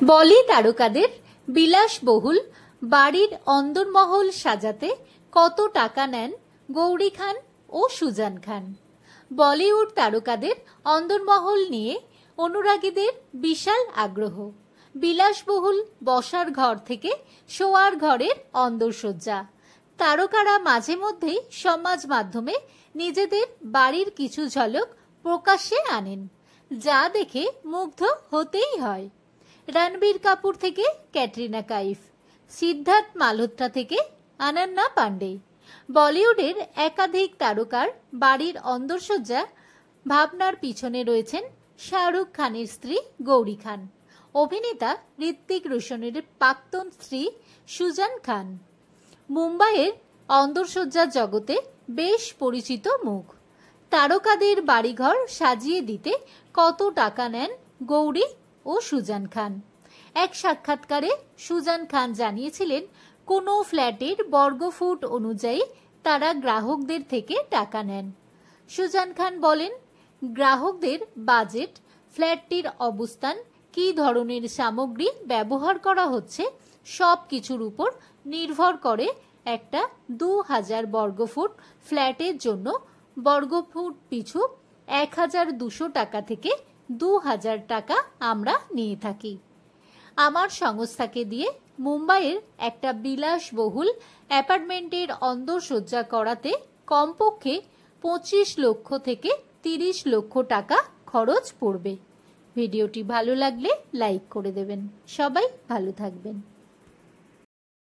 বলি তারকাদের বিলাসবহুল বাড়ির অন্দরমহল সাজাতে কত টাকা নেন গৌরী খান ও সুজান খান। বলিউড তারকাদের অন্দরমহল নিয়ে অনুরাগীদের বিশাল আগ্রহ। বিলাসবহুল বসার ঘর থেকে শোয়ার ঘরের অন্দরসজ্জা। তারকারা মাঝে মধ্যেই সমাজ মাধ্যমে নিজেদের বাড়ির কিছু ঝলক প্রকাশ্যে আনেন, যা দেখে মুগ্ধ হতেই হয়। রণবীর কাপুর থেকে ক্যাটরিনা কাইফ, সিদ্ধার্থ মালহোত্রা থেকে অনন্যা পান্ডে, বলিউডের একাধিক তারকার বাড়ির অন্দরসজ্জা ভাবনার পিছনে রয়েছেন শাহরুখ খানের স্ত্রী গৌরী খান, অভিনেতা ঋত্বিক রোশনের প্রাক্তন স্ত্রী সুজান খান। মুম্বাইয়ের অন্দরসজ্জা জগতে বেশ পরিচিত মুখ। তারকাদের বাড়িঘর সাজিয়ে দিতে কত টাকা নেন গৌরী ও সুজান খান। এক সাক্ষাৎকারে সুজান খান জানিয়েছিলেন, কোনো ফ্ল্যাটের বর্গফুট অনুযায়ী তারা গ্রাহকদের থেকে টাকা নেন। সুজান খান বলেন, গ্রাহকদের বাজেট, ফ্ল্যাটটির অবস্থান, কী ধরনের সামগ্রী ব্যবহার করা হচ্ছে সব কিছুর উপর নির্ভর করে একটা 2000 বর্গফুট ফ্ল্যাটের জন্য বর্গফুট পিছু 1200 টাকা থেকে 2000 টাকা আমরা নিয়ে থাকি। আমার সংস্থাকে দিয়ে মুম্বাইয়ের একটা বিলাসবহুল অ্যাপার্টমেন্টের অন্দরসজ্জা করাতে কমপক্ষে 25 লক্ষ থেকে 30 লক্ষ টাকা খরচ পড়বে। ভিডিওটি ভালো লাগলে লাইক করে দেবেন। সবাই ভালো থাকবেন।